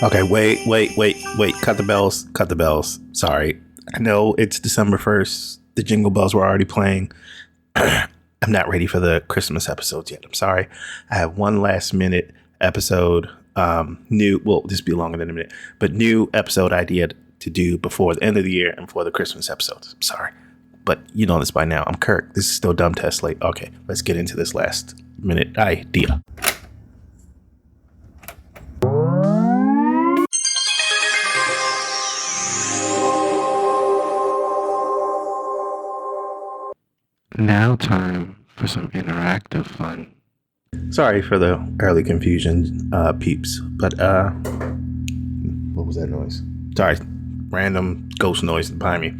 Okay, wait. Cut the bells. Cut the bells. Sorry. I know it's December 1st. The jingle bells were already playing. I'm not ready for the Christmas episodes yet. I'm sorry. I have one last minute episode. New, well, this will be longer than a minute, but new episode idea to do before the end of the year and for the Christmas episodes. I'm sorry. But you know this by now. I'm Kirk. This is still Dumb Test Late. Okay, let's get into this last minute idea. Now time for some interactive fun. Sorry for the early confusion, peeps. But what was that noise? Sorry, random ghost noise behind me.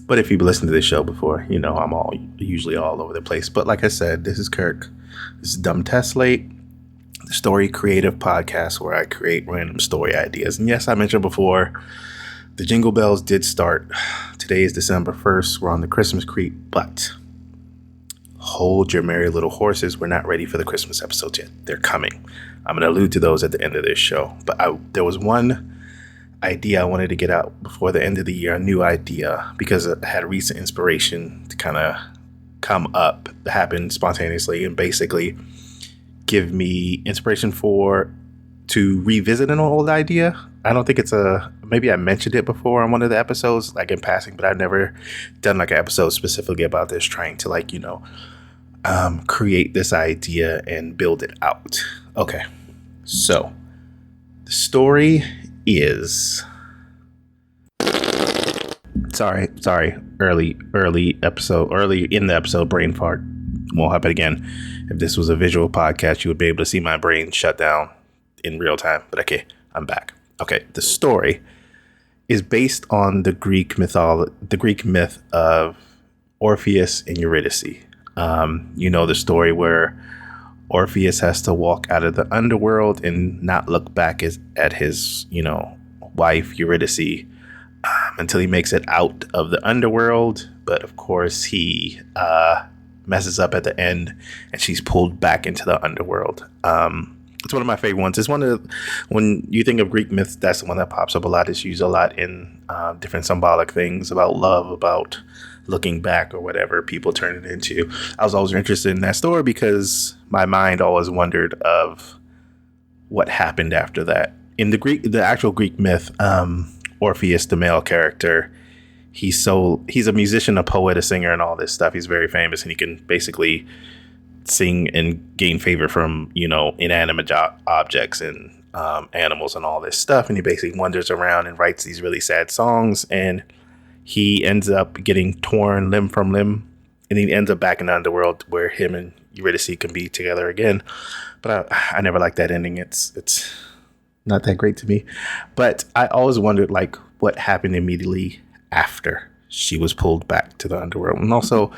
But if you've listened to this show before, you know I'm usually all over the place. But like I said, this is Kirk. This is Dumb Test Late, the story creative podcast where I create random story ideas. And yes, I mentioned before, the jingle bells did start. Today is December 1st. We're on the Christmas creep, but hold your merry little horses. We're not ready for the Christmas episodes yet. They're coming. I'm going to allude to those at the end of this show. But there was one idea I wanted to get out before the end of the year, a new idea, because I had a recent inspiration to kind of come up, happen spontaneously, and basically give me inspiration to revisit an old idea. I don't think maybe I mentioned it before on one of the episodes, like in passing, but I've never done like an episode specifically about this, trying to create this idea and build it out. Okay. So the story is, sorry, early in the episode, brain fart. Won't happen again. If this was a visual podcast, you would be able to see my brain shut down in real time. But okay, I'm back. Okay, the story is based on the Greek myth of Orpheus and Eurydice. The story where Orpheus has to walk out of the underworld and not look back at his, wife Eurydice until he makes it out of the underworld. But of course, he messes up at the end, and she's pulled back into the underworld. It's one of my favorite ones. It's when you think of Greek myths, that's the one that pops up a lot. It's used a lot in different symbolic things about love, about looking back or whatever people turn it into. I was always interested in that story because my mind always wondered of what happened after that. In the actual Greek myth, Orpheus, the male character, he's a musician, a poet, a singer, and all this stuff. He's very famous, and he can basically sing and gain favor from, inanimate objects and animals and all this stuff. And he basically wanders around and writes these really sad songs, and he ends up getting torn limb from limb, and he ends up back in the underworld where him and Eurydice can be together again. But I never liked that ending. It's not that great to me. But I always wondered what happened immediately after she was pulled back to the underworld, and also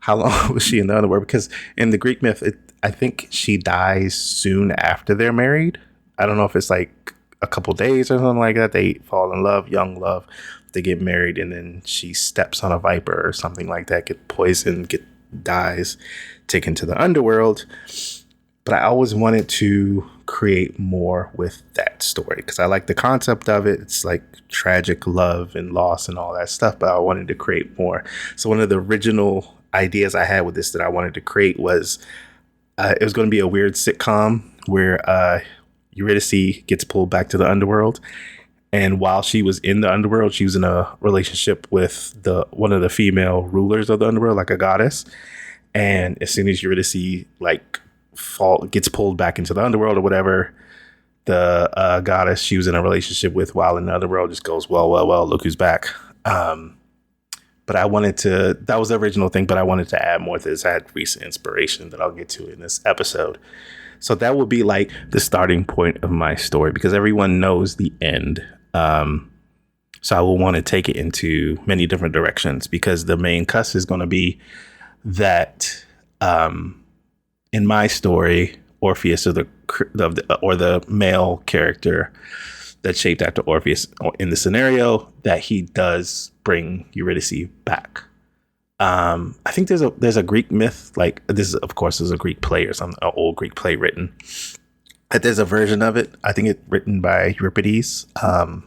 how long was she in the underworld? Because in the Greek myth, I think she dies soon after they're married. I don't know if it's like a couple days or something like that. They fall in love, young love. They get married, and then she steps on a viper or something like that, get poisoned, dies, taken to the underworld. But I always wanted to create more with that story because I like the concept of it. It's like tragic love and loss and all that stuff, but I wanted to create more. So one of the original ideas I had with this that I wanted to create was it was going to be a weird sitcom where Eurydice gets pulled back to the underworld. And while she was in the underworld, she was in a relationship with one of the female rulers of the underworld, like a goddess. And as soon as Eurydice gets pulled back into the underworld or whatever, the goddess she was in a relationship with while in the underworld just goes, well, look who's back. But that was the original thing, but I wanted to add more to this. I had recent inspiration that I'll get to in this episode. So that would be like the starting point of my story because everyone knows the end. So I will want to take it into many different directions because the main cuss is going to be that in my story, Orpheus or the male character that's shaped after Orpheus in the scenario that he does bring Eurydice back. I think there's a Greek myth, like this is, of course, there's a Greek play or something, an old Greek play written There's a version of it. I think it's written by Euripides. From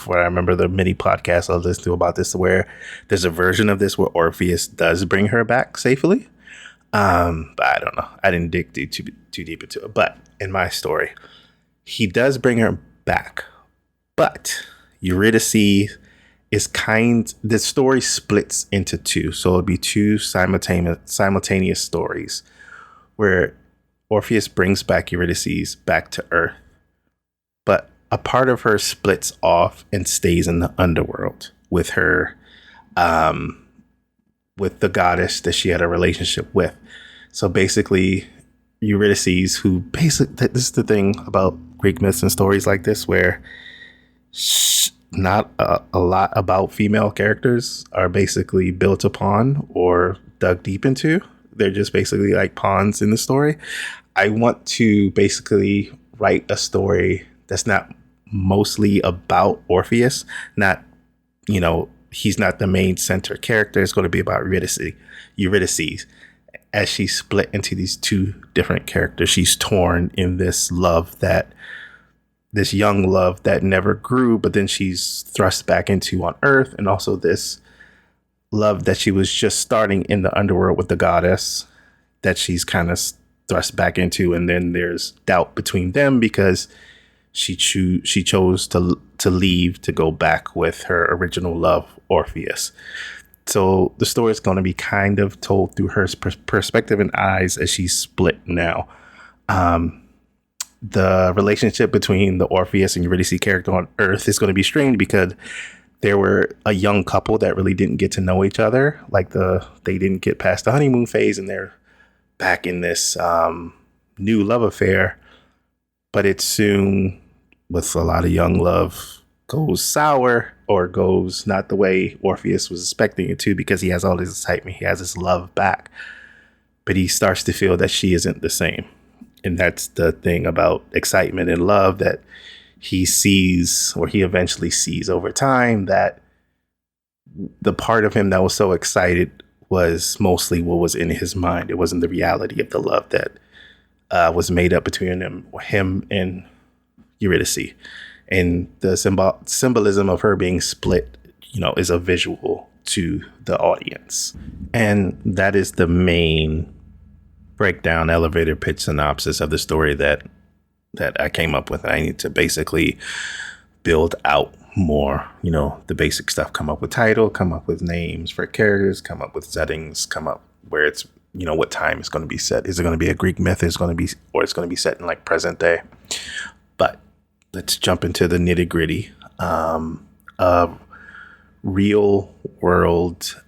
what I remember, the mini podcast I listened to about this, where there's a version of this where Orpheus does bring her back safely. But I don't know. I didn't dig too deep into it. But in my story, he does bring her back. But Eurydice the story splits into two. So it'll be two simultaneous stories where Orpheus brings back Eurydice back to Earth. But a part of her splits off and stays in the underworld with her, with the goddess that she had a relationship with. So basically, Eurydice, who basically, this is the thing about Greek myths and stories like this, where not a lot about female characters are basically built upon or dug deep into. They're just basically like pawns in the story. I want to basically write a story that's not mostly about Orpheus, not, he's not the main center character. It's going to be about Eurydice as she's split into these two different characters. She's torn in this young love that never grew, but then she's thrust back into on Earth, and also this love that she was just starting in the underworld with the goddess that she's kind of thrust back into, and then there's doubt between them because she chose to leave to go back with her original love, Orpheus. So the story is going to be kind of told through her perspective and eyes as she's split now. The relationship between the Orpheus and Eurydice character on Earth is going to be strange because there were a young couple that really didn't get to know each other. They didn't get past the honeymoon phase, and they're back in this new love affair. But it soon, with a lot of young love, goes sour or goes not the way Orpheus was expecting it to, because he has all this excitement. He has his love back, but he starts to feel that she isn't the same. And that's the thing about excitement and love, that he sees, or he eventually sees over time, that the part of him that was so excited was mostly what was in his mind. It wasn't the reality of the love that was made up between him and Eurydice. And the symbolism of her being split, is a visual to the audience. And that is the main breakdown, elevator pitch synopsis of the story that I came up with. I need to basically build out more, the basic stuff, come up with title, come up with names for characters, come up with settings, come up where it's, what time it's going to be set. Is it going to be a Greek myth? It's going to be set in like present day? But let's jump into the nitty gritty of real world,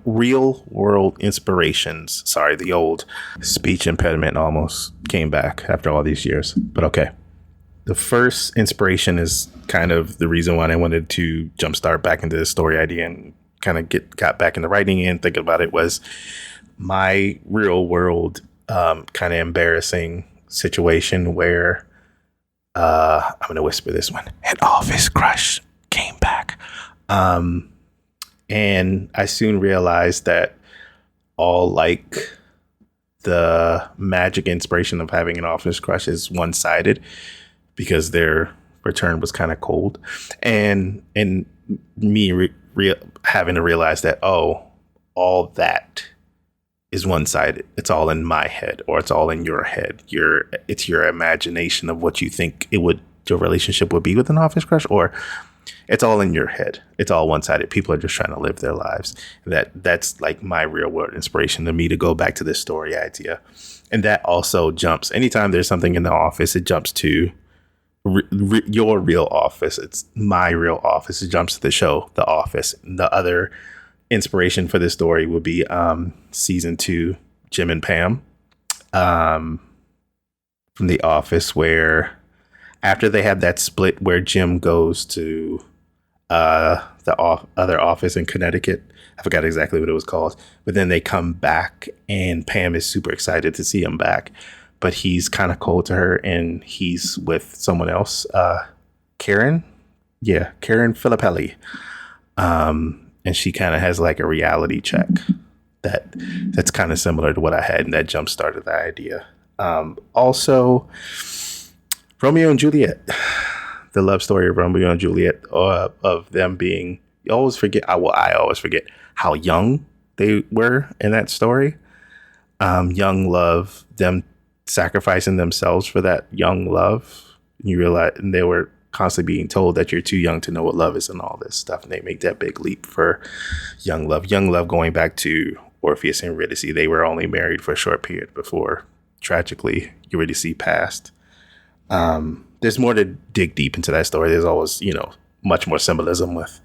real world inspirations. Sorry, the old speech impediment almost came back after all these years, but okay. The first inspiration is kind of the reason why I wanted to jumpstart back into the story idea and kind of got back into writing and thinking about it, was my real world kind of embarrassing situation where I'm going to whisper this one. An office crush came back. And I soon realized that all like the magic inspiration of having an office crush is one-sided, because their return was kind of cold. And me having to realize that, all that is one-sided. It's all in my head, or it's all in your head. It's your imagination of what you think your relationship would be with an office crush, or it's all in your head. It's all one-sided. People are just trying to live their lives. That's like my real world inspiration to me to go back to this story idea. And that also jumps, anytime there's something in the office, it jumps to your real office. It's my real office. It jumps to the show, The Office. The other inspiration for this story would be season 2, Jim and Pam from The Office, where after they have that split where Jim goes to the other office in Connecticut, I forgot exactly what it was called, but then they come back and Pam is super excited to see him back, but he's kind of cold to her and he's with someone else, Karen Filippelli, and she kind of has like a reality check that's kind of similar to what I had, and that jump started the idea. Also, Romeo and Juliet, the love story of Romeo and Juliet, of them being, you always forget, I always forget how young they were in that story. Young love, them sacrificing themselves for that young love. You realize, and they were constantly being told that you're too young to know what love is and all this stuff. And they make that big leap for young love. Young love, going back to Orpheus and Eurydice, they were only married for a short period before, tragically, Eurydice passed. There's more to dig deep into that story. There's always, much more symbolism with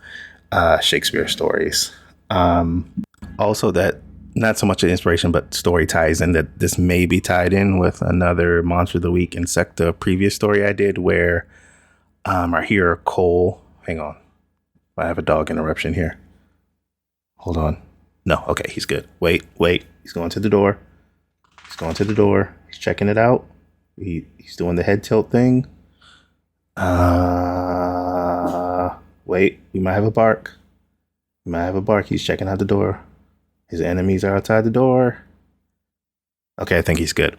Shakespeare stories. Also, that not so much an inspiration, but story ties in, that this may be tied in with another Monster of the Week Insecta previous story I did, where our hero Cole, hang on, I have a dog interruption here. Hold on. No, okay, he's good. Wait, he's going to the door. He's checking it out. He's doing the head tilt thing. Wait, we might have a bark. He's checking out the door. His enemies are outside the door. Okay, I think he's good.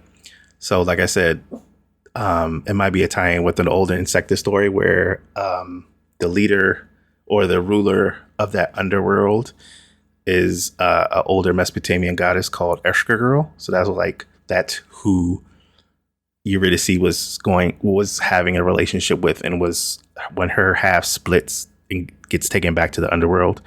So, like I said, it might be a tie-in with an older Insecta story where the leader or the ruler of that underworld is an older Mesopotamian goddess called Girl. So that's who Eurydice was having a relationship with, and was, when her half splits and gets taken back to the underworld,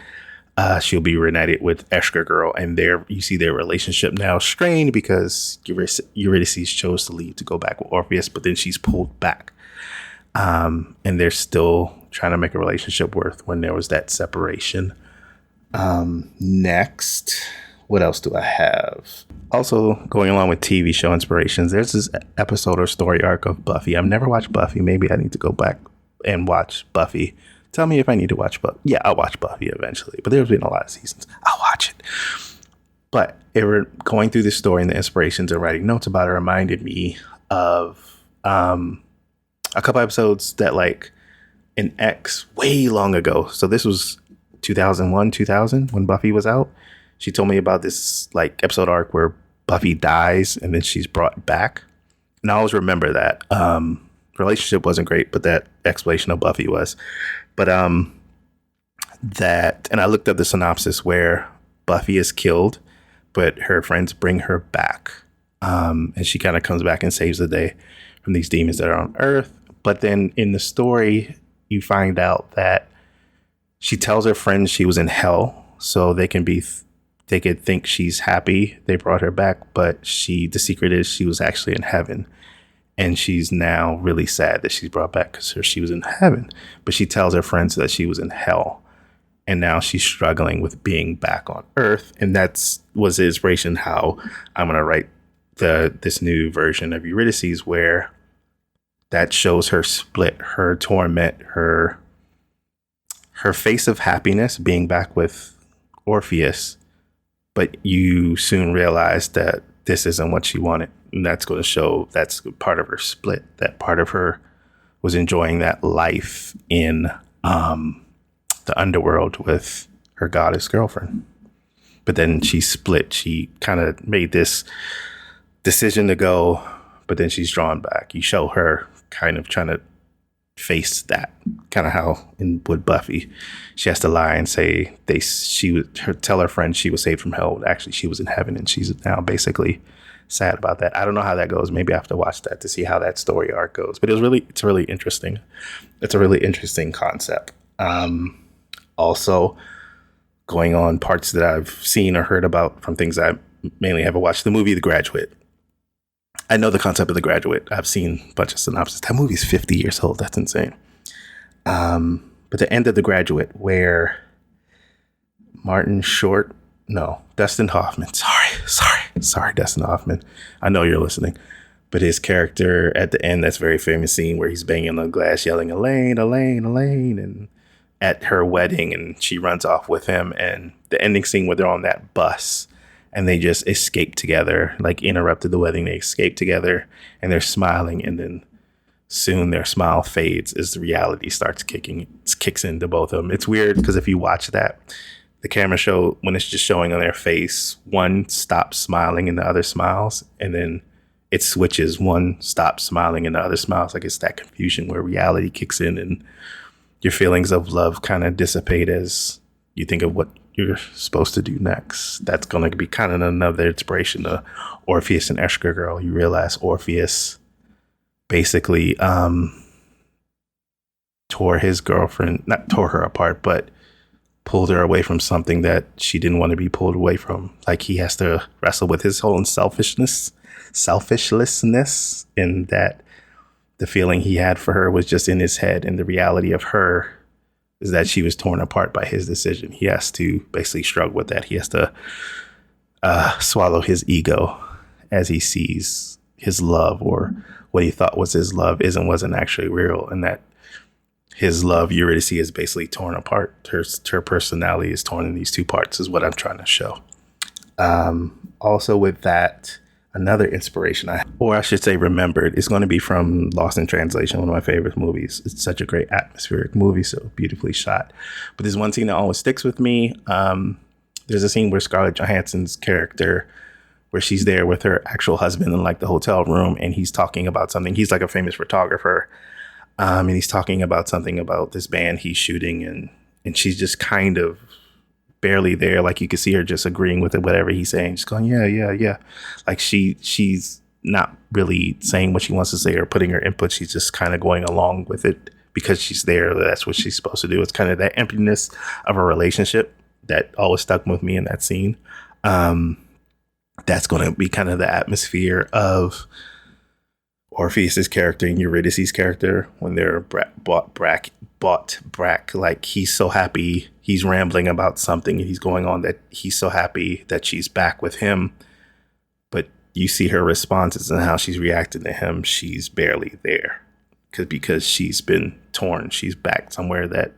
she'll be reunited with Girl, and there you see their relationship now strained because Eurydice chose to leave to go back with Orpheus, but then she's pulled back, and they're still trying to make a relationship work when there was that separation. Next, what else do I have? Also, going along with TV show inspirations, there's this episode or story arc of Buffy. I've never watched Buffy. Maybe I need to go back and watch Buffy. Tell me if I need to watch Buffy. Yeah, I'll watch Buffy eventually, but there's been a lot of seasons. I'll watch it. But going through this story and the inspirations and writing notes about it reminded me of a couple episodes that, like, an ex way long ago. So this was 2001, 2000 when Buffy was out. She told me about this like episode arc where Buffy dies and then she's brought back. And I always remember that. Relationship wasn't great, but that explanation of Buffy was. But that, and I looked up the synopsis where Buffy is killed, but her friends bring her back. And she kind of comes back and saves the day from these demons that are on Earth. But then in the story, you find out that she tells her friends she was in hell, so they could think she's happy they brought her back, but the secret is she was actually in heaven, and she's now really sad that she's brought back because she was in heaven, but she tells her friends that she was in hell, and now she's struggling with being back on Earth, and was the inspiration how I'm gonna write this new version of Eurydice, where that shows her split, her torment, her face of happiness being back with Orpheus, but you soon realize that this isn't what she wanted. And that's going to show that's part of her split. That part of her was enjoying that life in the underworld with her goddess girlfriend. But then she split. She kind of made this decision to go, but then she's drawn back. You show her kind of trying to face that, kind of how with Buffy, she has to lie and say tell her friend she was saved from hell. Actually, she was in heaven, and she's now basically sad about that. I don't know how that goes. Maybe I have to watch that to see how that story arc goes. But it's really interesting. It's a really interesting concept. Also, going on parts that I've seen or heard about from things I mainly haven't watched. The movie The Graduate. I know the concept of The Graduate. I've seen a bunch of synopsis. That movie's 50 years old. That's insane. But the end of The Graduate, where Dustin Hoffman. Sorry, Dustin Hoffman. I know you're listening. But his character at the end, that's a very famous scene where he's banging on the glass, yelling, Elaine, Elaine, Elaine, and at her wedding, and she runs off with him. And the ending scene where they're on that bus and they just escape together, like interrupted the wedding. They escape together and they're smiling, and then soon their smile fades as the reality kicks into both of them. It's weird because if you watch that, the camera when it's just showing on their face, one stops smiling and the other smiles, and then it switches. One stops smiling and the other smiles. Like it's that confusion where reality kicks in and your feelings of love kind of dissipate as you think of what you're supposed to do next. That's going to be kind of another inspiration to Orpheus and Escher Girl. You realize Orpheus basically tore his girlfriend, not tore her apart, but pulled her away from something that she didn't want to be pulled away from. Like he has to wrestle with his own selfishness, in that the feeling he had for her was just in his head, and the reality of her is that she was torn apart by his decision. He has to basically struggle with that. He has to swallow his ego as he sees his love, or what he thought was his love wasn't actually real, and that his love, Eurydice, is basically torn apart. Her personality is torn in these two parts, is what I'm trying to show. Also with that, another inspiration I should say remembered, is going to be from Lost in Translation, one of my favorite movies. It's such a great atmospheric movie, so beautifully shot. But there's one scene that always sticks with me. There's a scene where Scarlett Johansson's character, where she's there with her actual husband in like the hotel room, and he's talking about something. He's like a famous photographer. And he's talking about something about this band he's shooting, and she's just kind of barely there. Like you can see her just agreeing with it, whatever he's saying, just going, yeah. Like she's not really saying what she wants to say or putting her input. She's just kind of going along with it because she's there. That's what she's supposed to do. It's kind of that emptiness of a relationship that always stuck with me in that scene. That's going to be kind of the atmosphere of Orpheus's character and Eurydice's character when they're bought Brack. Like he's so happy, he's rambling about something and he's going on that he's so happy that she's back with him, but you see her responses and how she's reacting to him. She's barely there because she's been torn. She's back somewhere that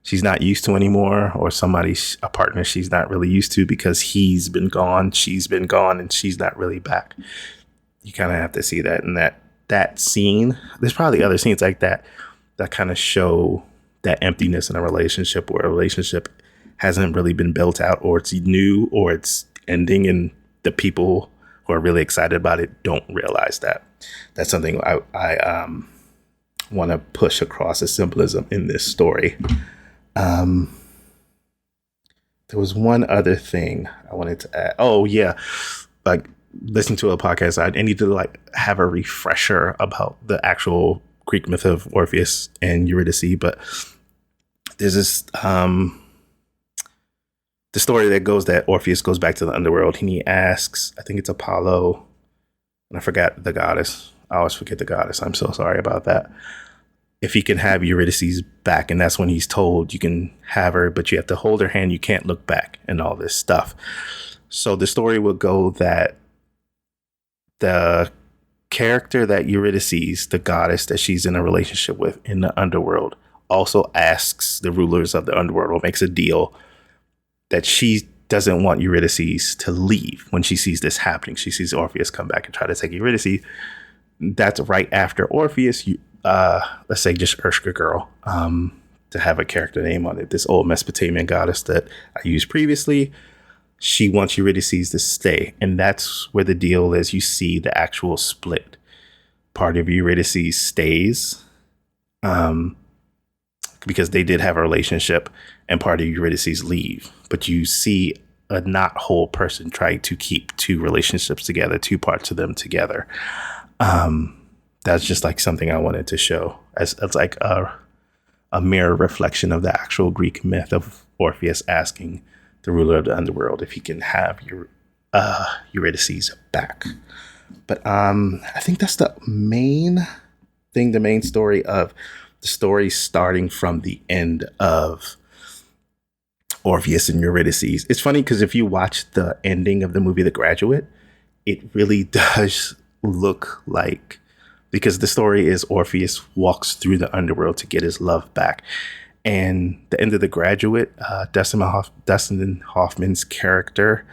she's not used to anymore, or a partner she's not really used to, because he's been gone, she's been gone, and she's not really back. You kind of have to see that in that scene. There's probably other scenes like that kind of show that emptiness in a relationship, where a relationship hasn't really been built out, or it's new, or it's ending, and the people who are really excited about it don't realize that. That's something I want to push across as symbolism in this story. There was one other thing I wanted to add. Oh yeah, like listening to a podcast, I need to like have a refresher about the actual Greek myth of Orpheus and Eurydice. But there's this the story that goes that Orpheus goes back to the underworld and he asks, I think it's Apollo, and I forgot the goddess. I always forget the goddess. I'm so sorry about that. If he can have Eurydice's back, and that's when he's told you can have her, but you have to hold her hand, you can't look back, and all this stuff. So the story will go that the character that Eurydice, the goddess that she's in a relationship with in the underworld, also asks the rulers of the underworld, or makes a deal that she doesn't want Eurydice to leave. When she sees this happening, she sees Orpheus come back and try to take Eurydice. That's right after Orpheus, let's say just Escher Girl, to have a character name on it, this old Mesopotamian goddess that I used previously. She wants Eurydice to stay, and that's where the deal is. You see the actual split. Part of Eurydice stays, because they did have a relationship, and part of Eurydice leave. But you see a not whole person try to keep two relationships together, two parts of them together. That's just like something I wanted to show as like a mirror reflection of the actual Greek myth of Orpheus asking the ruler of the underworld if he can have Eurydice's back. But I think that's the main thing, the main story of the story, starting from the end of Orpheus and Eurydice. It's funny because if you watch the ending of the movie The Graduate, it really does look like, because the story is Orpheus walks through the underworld to get his love back. And the end of The Graduate, Dustin Hoffman's character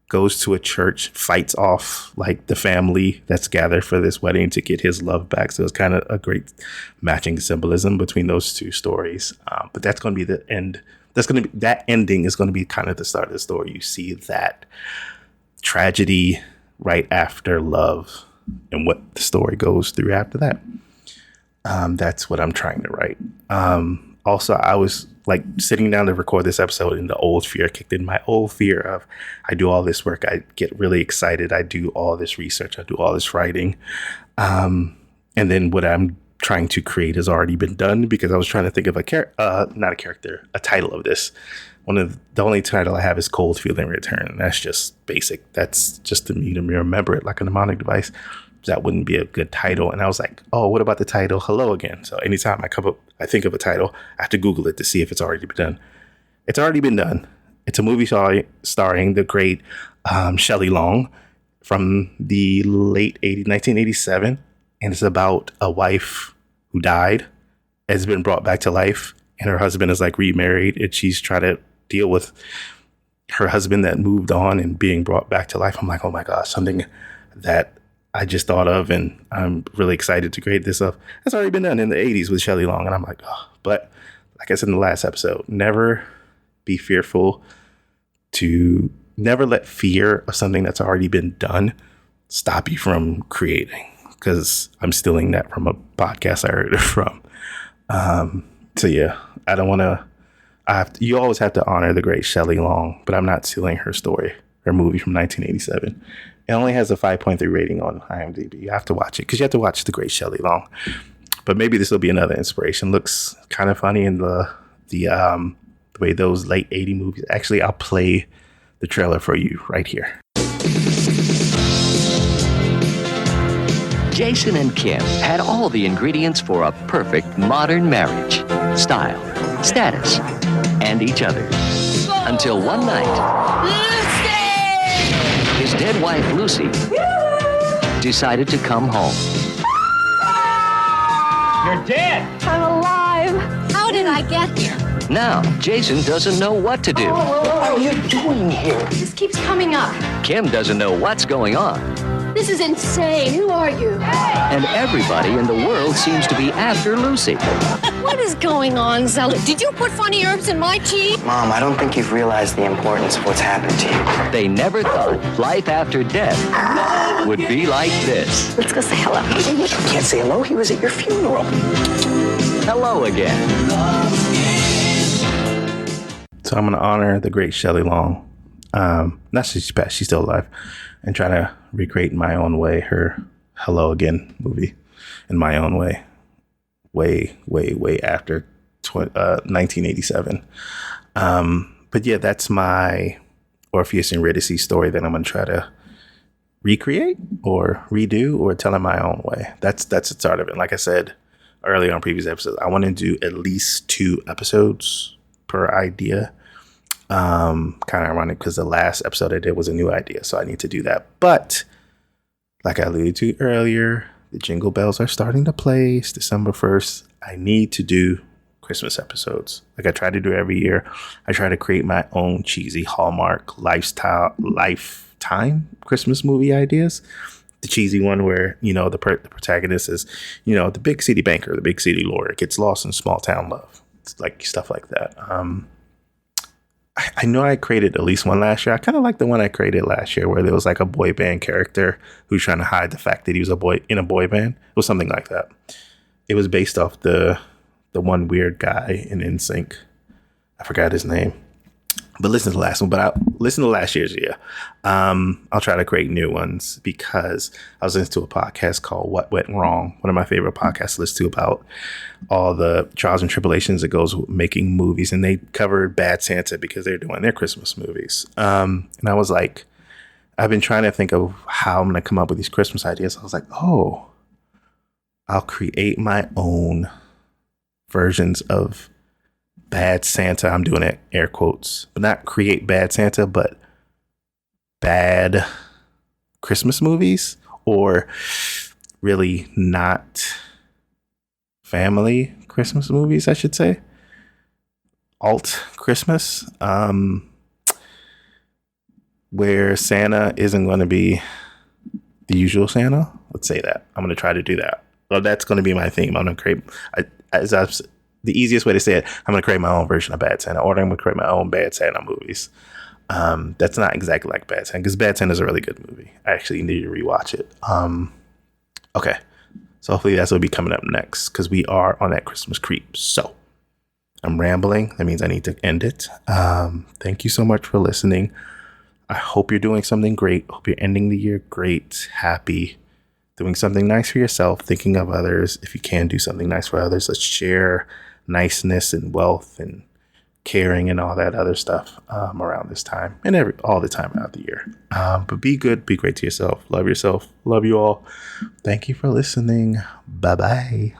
goes to a church, fights off like the family that's gathered for this wedding to get his love back. So it's kind of a great matching symbolism between those two stories. But that's going to be the end. That ending is going to be kind of the start of the story. You see that tragedy right after love, and what the story goes through after that. That's what I'm trying to write. Also, I was like sitting down to record this episode and the old fear kicked in. My old fear of I do all this work. I get really excited. I do all this research. I do all this writing. And then what I'm trying to create has already been done because I was trying to think of a title of this. The only title I have is Cold Feeling Return. And that's just basic. That's just to me to remember it like a mnemonic device. That wouldn't be a good title. And I was like, oh, what about the title Hello Again? So anytime I think of a title, I have to Google it to see if it's already been done. It's already been done. It's a movie starring the great Shelley Long from the late 80s, 1987. And it's about a wife who died, has been brought back to life, and her husband is like remarried, and she's trying to deal with her husband that moved on and being brought back to life. I'm like, oh my gosh, something that I just thought of, and I'm really excited to create this stuff. It's already been done in the 80s with Shelley Long, and I'm like, oh. But like I said in the last episode, never be fearful to never let fear of something that's already been done stop you from creating, because I'm stealing that from a podcast I heard it from. So yeah, I don't want to. You always have to honor the great Shelley Long, but I'm not stealing her story, her movie from 1987. It only has a 5.3 rating on IMDb. You have to watch it because you have to watch the great Shelley Long. But maybe this will be another inspiration. Looks kind of funny in the way those late 80 movies. Actually, I'll play the trailer for you right here. Jason and Kim had all the ingredients for a perfect modern marriage. Style, status, and each other. Until one night, his dead wife, Lucy, decided to come home. You're dead! I'm alive. How did I get here? Now, Jason doesn't know what to do. What are you doing here? This keeps coming up. Kim doesn't know what's going on. This is insane. Who are you? And everybody in the world seems to be after Lucy. What is going on, Zelda? Did you put funny herbs in my tea? Mom, I don't think you've realized the importance of what's happened to you. They never thought life after death would be like this. Let's go say hello. You can't say hello. He was at your funeral. Hello again. So I'm going to honor the great Shelley Long. Not that she's passed, she's still alive, and try to recreate in my own way her Hello Again movie in my own way. Way after 1987. But yeah, that's my Orpheus and Eurydice story that I'm going to try to recreate or redo or tell in my own way. That's the start of it. Like I said earlier on previous episodes, I want to do at least 2 episodes per idea. Kind of ironic because the last episode I did was a new idea, so I need to do that. But like I alluded to earlier, the jingle bells are starting to play. It's December 1st. I need to do Christmas episodes like I try to do every year. I try to create my own cheesy Hallmark lifetime Christmas movie ideas. The cheesy one where, the protagonist is, the big city banker, the big city lawyer, gets lost in small town love. It's like stuff like that. I know I created at least one last year. I kind of like the one I created last year where there was like a boy band character who's trying to hide the fact that he was a boy in a boy band. It was something like that. It was based off the one weird guy in NSYNC. I forgot his name. But listen to the last one. Listen to last year's year. I'll try to create new ones because I was listening to a podcast called What Went Wrong. One of my favorite podcasts to listen to about all the trials and tribulations that goes with making movies. And they covered Bad Santa because they're doing their Christmas movies. And I was like, I've been trying to think of how I'm going to come up with these Christmas ideas. I was like, oh, I'll create my own versions of Bad Santa. I'm doing it air quotes, but not create Bad Santa, but bad Christmas movies, or really not family Christmas movies, I should say. Alt Christmas, where Santa isn't going to be the usual Santa. Let's say that. I'm going to try to do that. Well, that's going to be my theme. I'm going to create, the easiest way to say it, I'm going to create my own version of Bad Santa, or I'm going to create my own Bad Santa movies. That's not exactly like Bad Santa, because Bad Santa is a really good movie. I actually need to rewatch it. Okay. So hopefully that's what will be coming up next because we are on that Christmas creep. So I'm rambling. That means I need to end it. Thank you so much for listening. I hope you're doing something great. Hope you're ending the year great, happy, doing something nice for yourself, thinking of others. If you can do something nice for others, let's share niceness and wealth and caring and all that other stuff around this time and all the time out the year. But be good, be great to yourself. Love you all. Thank you for listening. Bye-bye.